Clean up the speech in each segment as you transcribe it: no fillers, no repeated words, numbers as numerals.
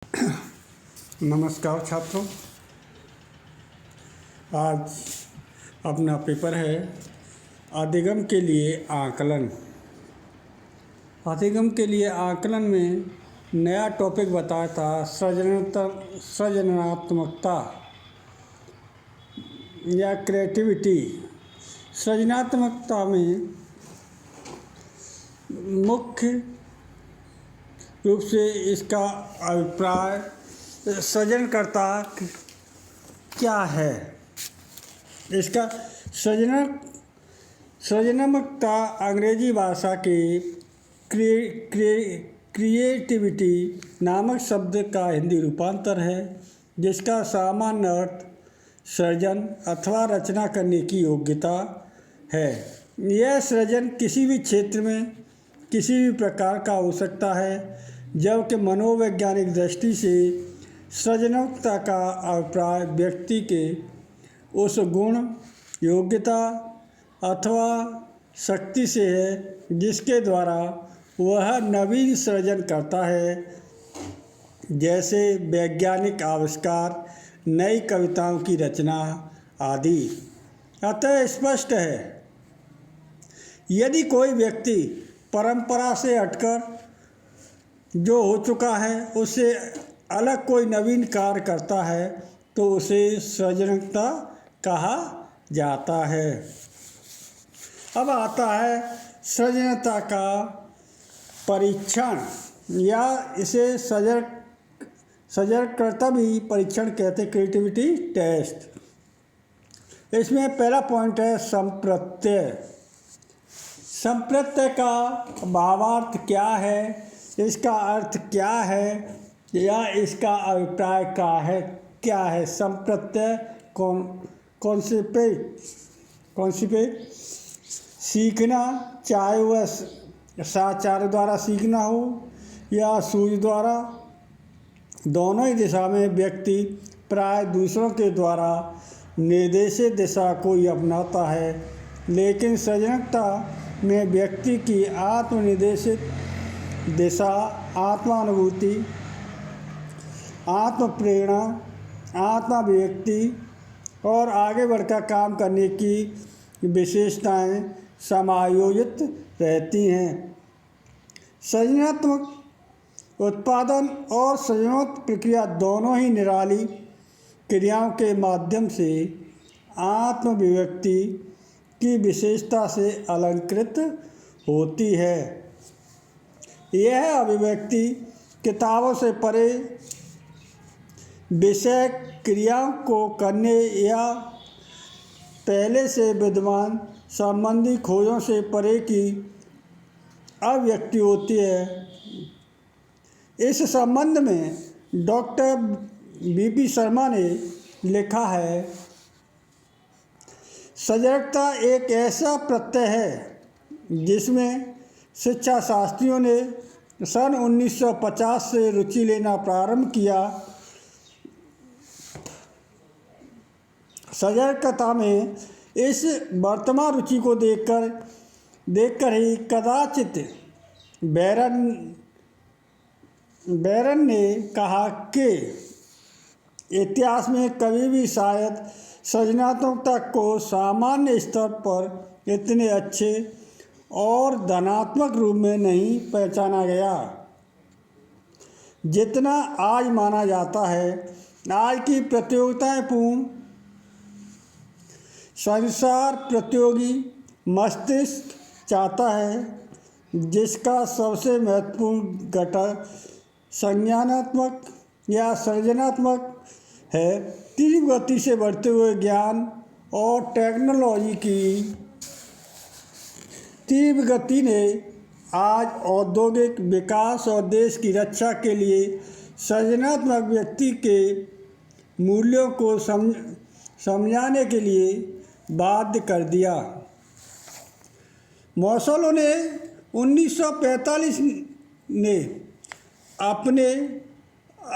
नमस्कार छात्रों। आज अपना पेपर है अधिगम के लिए आकलन। अधिगम के लिए आकलन में नया टॉपिक बताया था सृजनात्मकता या क्रिएटिविटी। सृजनात्मकता में मुख्य रूप से इसका अभिप्राय सृजनकर्ता क्या है, इसका सृजनात्मकता अंग्रेजी भाषा के क्रिएटिविटी नामक शब्द का हिंदी रूपांतर है, जिसका सामान्य अर्थ सृजन अथवा रचना करने की योग्यता है। यह सृजन किसी भी क्षेत्र में किसी भी प्रकार का हो सकता है, जबकि मनोवैज्ञानिक दृष्टि से सृजनात्मकता का अभिप्राय व्यक्ति के उस गुण, योग्यता अथवा शक्ति से है जिसके द्वारा वह नवीन सृजन करता है, जैसे वैज्ञानिक आविष्कार, नई कविताओं की रचना आदि। अतः स्पष्ट है, यदि कोई व्यक्ति परंपरा से हटकर जो हो चुका है उससे अलग कोई नवीन कार्य करता है तो उसे सृजनात्मकता कहा जाता है। अब आता है सृजनात्मकता का परीक्षण, या इसे सृजनकर्ता भी परीक्षण कहते, क्रिएटिविटी टेस्ट। इसमें पहला पॉइंट है संप्रत्यय। संप्रत्यय का भावार्थ क्या है, इसका अर्थ क्या है, या इसका अभिप्राय क्या है। संप्रत्यय कॉन्सेप्ट सीखना, चाहे वह साचार्य द्वारा सीखना हो या सूझ द्वारा, दोनों ही दिशा में व्यक्ति प्राय दूसरों के द्वारा निर्देशित दिशा को ही अपनाता है, लेकिन सृजनात्मकता में व्यक्ति की आत्मनिर्देशित दिशा, आत्मानुभूति, आत्मप्रेरणा, आत्माभिव्यक्ति और आगे बढ़कर काम करने की विशेषताएं समायोजित रहती हैं। सृजनात्मक उत्पादन और सृजनात्मक प्रक्रिया दोनों ही निराली क्रियाओं के माध्यम से आत्माभिव्यक्ति की विशेषता से अलंकृत होती है। यह अभिव्यक्ति किताबों से परे विषय क्रियाओं को करने या पहले से विद्यमान संबंधी खोजों से परे की अभिव्यक्ति होती है। इस संबंध में डॉक्टर बीपी शर्मा ने लिखा है, सृजनात्मकता एक ऐसा प्रत्यय है जिसमें शिक्षा शास्त्रियों ने सन 1950 से रुचि लेना प्रारंभ किया। सृजनात्मकता में इस वर्तमान रुचि को देखकर ही कदाचित बैरन ने कहा कि इतिहास में कभी भी शायद सृजनात्मकता को सामान्य स्तर पर इतने अच्छे और धनात्मक रूप में नहीं पहचाना गया जितना आज माना जाता है। आज की प्रतियोगितापूर्ण संसार प्रतियोगी मस्तिष्क चाहता है जिसका सबसे महत्वपूर्ण घटक संज्ञानात्मक या सृजनात्मक है। तीव्र गति से बढ़ते हुए ज्ञान और टेक्नोलॉजी की तीव्र गति ने आज औद्योगिक विकास और देश की रक्षा के लिए सृजनात्मक व्यक्ति के मूल्यों को समझाने के लिए बाध्य कर दिया। मॉसलो ने 1945 ने अपने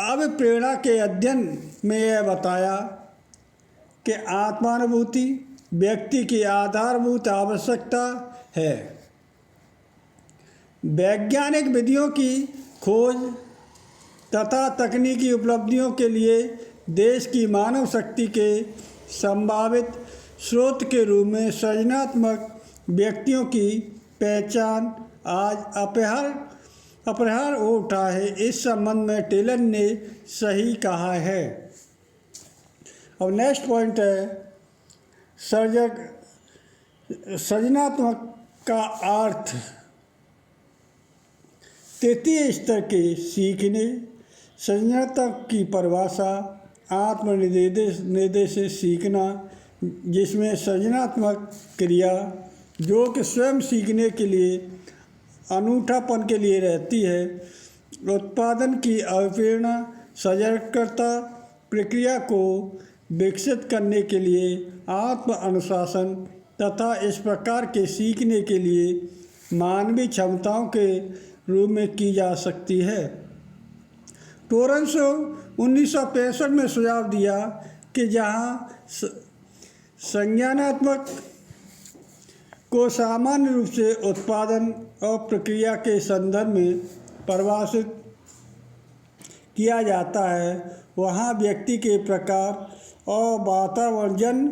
अभिप्रेरणा के अध्ययन में यह बताया कि आत्मानुभूति व्यक्ति की आधारभूत आवश्यकता है। वैज्ञानिक विधियों की खोज तथा तकनीकी उपलब्धियों के लिए देश की मानव शक्ति के संभावित स्रोत के रूप में सृजनात्मक व्यक्तियों की पहचान आज अपरिहार्य हो उठा है। इस संबंध में टेलर ने सही कहा है। अब नेक्स्ट पॉइंट है सृजनात्मक का अर्थ। तृतीय स्तर के सीखने। सृजनात्मक की परिभाषा आत्मनिर्देश से सीखना, जिसमें सृजनात्मक क्रिया जो कि स्वयं सीखने के लिए अनूठापन के लिए रहती है, उत्पादन की अवप्रेरणा, सजगता प्रक्रिया को विकसित करने के लिए आत्म अनुशासन तथा इस प्रकार के सीखने के लिए मानवीय क्षमताओं के रूप में की जा सकती है। टोरेंस 1965 में सुझाव दिया कि जहाँ संज्ञानात्मक को सामान्य रूप से उत्पादन और प्रक्रिया के संदर्भ में परिभाषित किया जाता है, वहाँ व्यक्ति के प्रकार और वातावरणजन्य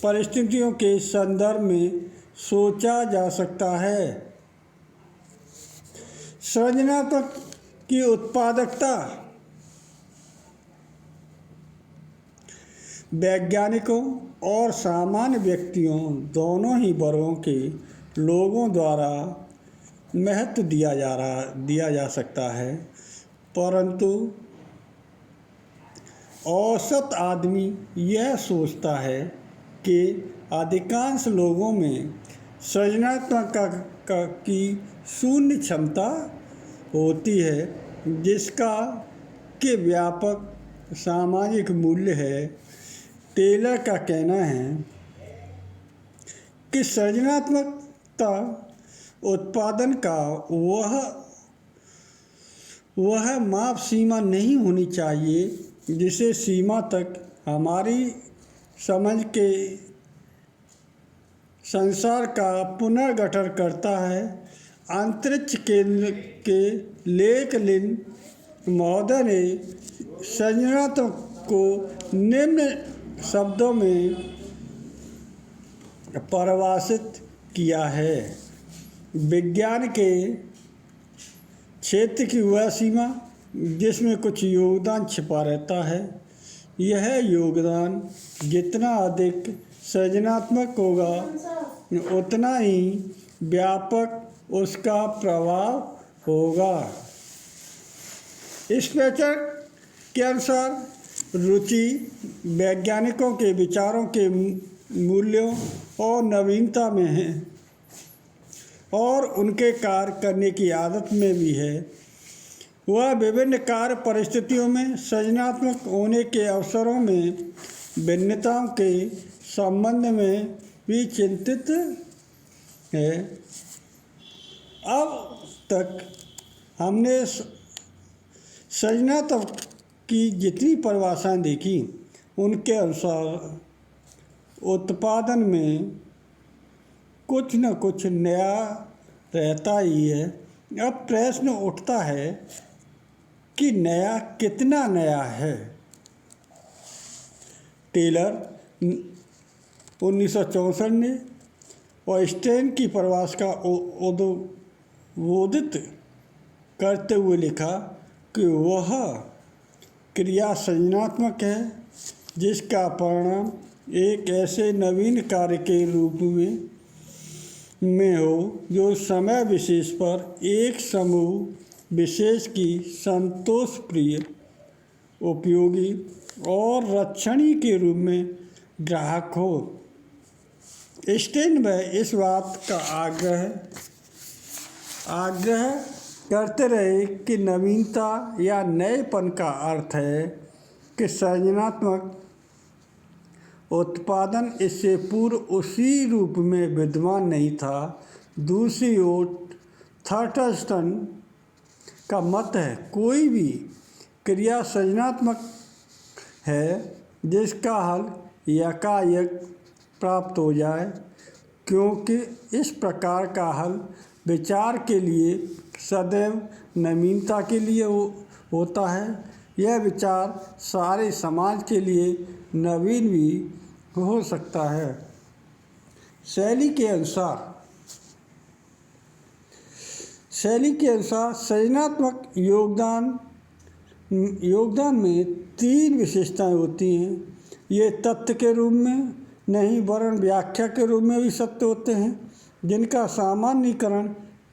परिस्थितियों के संदर्भ में सोचा जा सकता है। सृजनात्मक की उत्पादकता। वैज्ञानिकों और सामान्य व्यक्तियों दोनों ही वर्गों के लोगों द्वारा महत्व दिया जा सकता है, परंतु औसत आदमी यह सोचता है कि अधिकांश लोगों में सृजनात्मकता की शून्य क्षमता होती है, जिसका कि व्यापक सामाजिक मूल्य है। टेलर का कहना है कि सृजनात्मकता उत्पादन का वह माप सीमा नहीं होनी चाहिए जिसे सीमा तक हमारी समझ के संसार का पुनर्गठन करता है। अंतरिक्ष केंद्र के लेकलिन महोदय ने सृजनात्मक को निम्न शब्दों में परिभाषित किया है। विज्ञान के क्षेत्र की वह सीमा जिसमें कुछ योगदान छिपा रहता है। यह योगदान जितना अधिक सृजनात्मक होगा, उतना ही व्यापक उसका प्रभाव होगा। स्पेचर के अनुसार रुचि वैज्ञानिकों के विचारों के मूल्यों और नवीनता में है और उनके कार्य करने की आदत में भी है। वह विभिन्न कार्य परिस्थितियों में सृजनात्मक होने के अवसरों में भिन्नताओं के संबंध में भी चिंतित है। अब तक हमने सृजनात्मक की जितनी परिभाषाएं देखी, उनके अनुसार उत्पादन में कुछ न कुछ नया रहता ही है। अब प्रश्न उठता है कि नया कितना नया है। टेलर 1964 ने और स्टेन की परिभाषा का उद्बोधित करते हुए लिखा कि वह क्रिया सृजनात्मक है जिसका परिणाम एक ऐसे नवीन कार्य के रूप में हो जो समय विशेष पर एक समूह विशेष की संतोषप्रिय, उपयोगी और रक्षणीय के रूप में ग्राहक हो। स्टेन में इस बात का आग्रह करते रहे कि नवीनता या नएपन का अर्थ है कि सृजनात्मक उत्पादन इससे पूर्व उसी रूप में विद्यमान नहीं था। दूसरी ओर थॉर्स्टन का मत है कोई भी क्रिया सृजनात्मक है जिसका हल यकायक प्राप्त हो जाए, क्योंकि इस प्रकार का हल विचार के लिए सदैव नवीनता के लिए होता है। यह विचार सारे समाज के लिए नवीन भी हो सकता है। शैली के अनुसार सृजनात्मक योगदान में 3 विशेषताएं होती हैं। ये तथ्य के रूप में नहीं वरन व्याख्या के रूप में भी सत्य होते हैं, जिनका सामान्यीकरण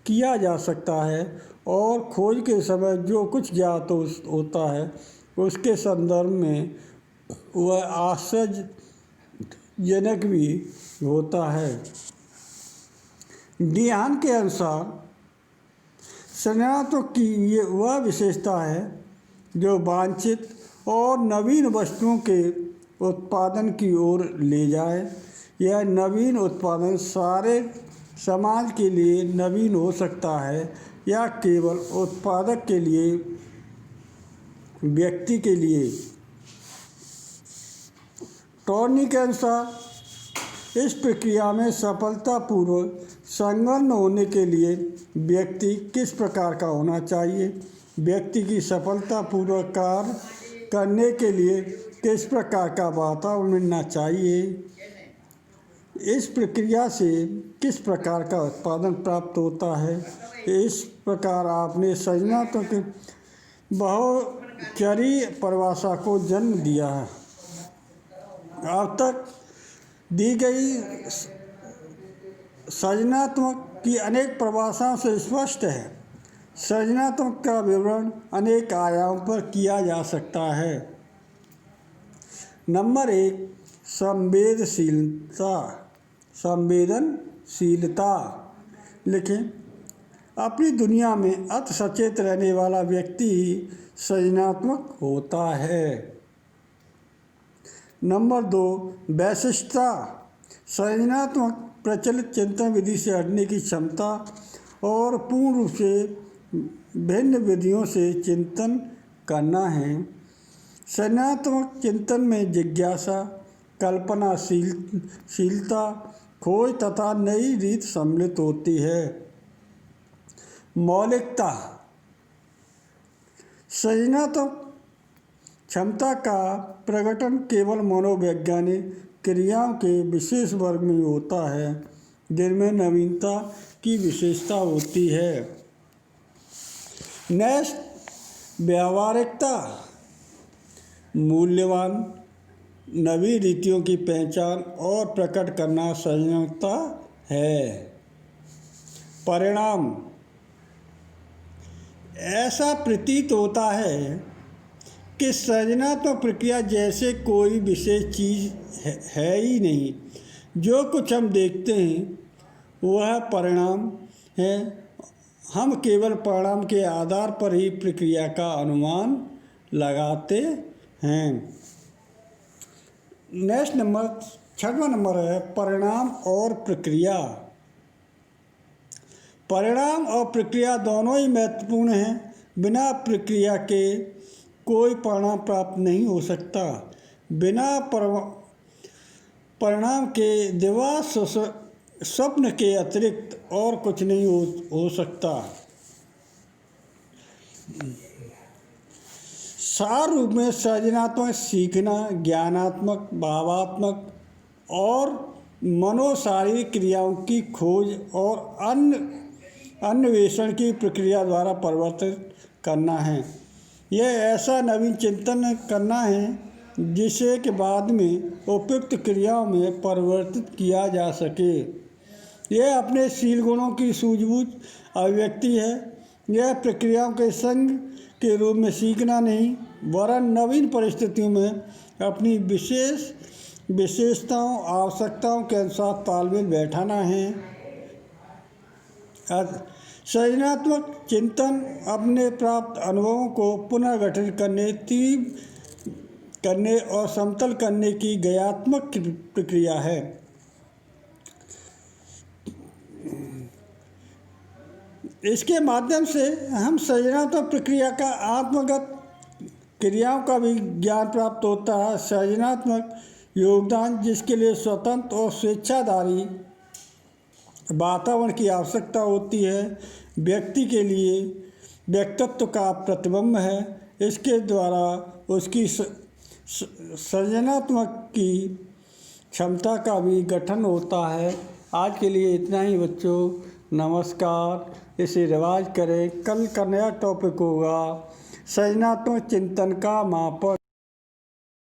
किया जा सकता है और खोज के समय जो कुछ ज्ञात होता है उसके संदर्भ में वह आश्चर्यजनक भी होता है। ध्यान के अनुसार सृजनात्मक की ये वह विशेषता है जो वांछित और नवीन वस्तुओं के उत्पादन की ओर ले जाए। यह नवीन उत्पादन सारे समाज के लिए नवीन हो सकता है या केवल उत्पादक के लिए, व्यक्ति के लिए। टॉर्नी के अनुसार इस प्रक्रिया में सफलतापूर्वक संलग्न होने के लिए व्यक्ति किस प्रकार का होना चाहिए? व्यक्ति की सफलतापूर्वक कार्य करने के लिए किस प्रकार का वातावरण मिलना चाहिए? इस प्रक्रिया से किस प्रकार का उत्पादन प्राप्त होता है? इस प्रकार आपने सृजनात्मक बहुचरी परिभाषा को जन्म दिया है। अब तक दी गई सृजनात्मक की अनेक परिभाषाओं से स्पष्ट है, सृजनात्मक का विवरण अनेक आयामों पर किया जा सकता है। नंबर 1, संवेदनशीलता। लिखें, अपनी दुनिया में अति सचेत रहने वाला व्यक्ति ही सृजनात्मक होता है। नंबर 2, वैशिष्टता। सृजनात्मक प्रचलित चिंतन विधि से हटने की क्षमता और पूर्ण रूप से भिन्न विधियों से चिंतन करना है। सृजनात्मक चिंतन में जिज्ञासा, कल्पनाशीलता, खोज तथा नई रीत सम्मिलित होती है। मौलिकता। सृजनात्मक क्षमता का प्रकटन केवल मनोवैज्ञानिक क्रियाओं के विशेष वर्ग में होता है जिनमें नवीनता की विशेषता होती है। नेक्स्ट, व्यावहारिकता। मूल्यवान नवी रीतियों की पहचान और प्रकट करना सृजनात्मकता है। परिणाम। ऐसा प्रतीत होता है कि सृजनात्मक प्रक्रिया जैसे कोई विशेष चीज़ है ही नहीं। जो कुछ हम देखते हैं वह परिणाम है। हम केवल परिणाम के आधार पर ही प्रक्रिया का अनुमान लगाते हैं। नेक्स्ट नंबर 6वां नंबर है परिणाम और प्रक्रिया। परिणाम और प्रक्रिया दोनों ही महत्वपूर्ण हैं। बिना प्रक्रिया के कोई परिणाम प्राप्त नहीं हो सकता। बिना परिणाम के दिवा स्वप्न के अतिरिक्त और कुछ नहीं हो सकता। सार रूप में सृजनात्मक सीखना ज्ञानात्मक, भावात्मक और मनोशारीरिक क्रियाओं की खोज और अन्वेषण की प्रक्रिया द्वारा परिवर्तित करना है। यह ऐसा नवीन चिंतन करना है जिसे के बाद में उपयुक्त क्रियाओं में परिवर्तित किया जा सके। यह अपने शील गुणों की सूझबूझ अभिव्यक्ति है। यह प्रक्रियाओं के संग के रूप में सीखना नहीं वरन नवीन परिस्थितियों में अपनी विशेषताओं आवश्यकताओं के अनुसार तालमेल बैठाना है। सृजनात्मक चिंतन अपने प्राप्त अनुभवों को पुनर्गठित करने और समतल करने की गयात्मक प्रक्रिया है। इसके माध्यम से हम सृजनात्मक प्रक्रिया का आत्मगत क्रियाओं का भी ज्ञान प्राप्त होता है। सृजनात्मक योगदान जिसके लिए स्वतंत्र और स्वेच्छाधारी वातावरण की आवश्यकता होती है, व्यक्ति के लिए व्यक्तित्व का प्रतिबिंब है। इसके द्वारा उसकी सृजनात्मक की क्षमता का भी गठन होता है। आज के लिए इतना ही बच्चों, नमस्कार। इसे रिवाइज करें। कल का नया टॉपिक होगा सृजनात्मक चिंतन का मापन।